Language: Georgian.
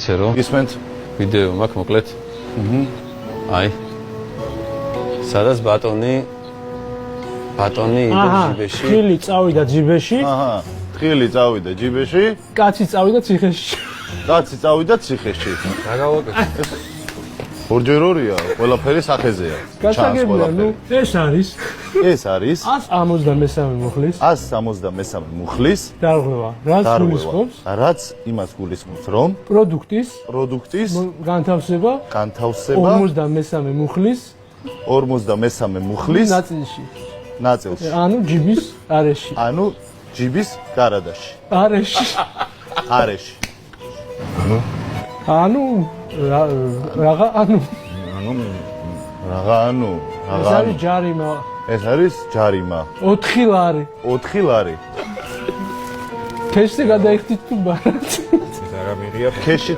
ისე რომ ისმენთ ვიდეო მაქვს მოკლედ. აი. სადაც ბატონი იდა ჯიბეში. ხილი წავიდა ჯიბეში. თხილი წავიდა ჯიბეში. კაცი წავიდა ციხეში. კაცი წავიდა ციხეში. რა გავაკეთე? ორჯერ ორია, ყველაფერი სახეზეა. გასაგებია, ეს არის 173 მუხლის 173 მუხლის დარღვევა, რაც იმას გულისხმობს, რომ პროდუქტის განთავსება 53 მუხლის 53 მუხლის ნაწილში. ანუ ჯიბის არეში. ანუ ჯიბის გარადაში. არეში. ანუ რაღა ანუ ეს არის ჯარიმა. ეს არის ჯარიმა. 4 ლარი. 4 ლარი. ქეშზე გადაიხდით თუ ბარად? ეს არა მიღია. ქეში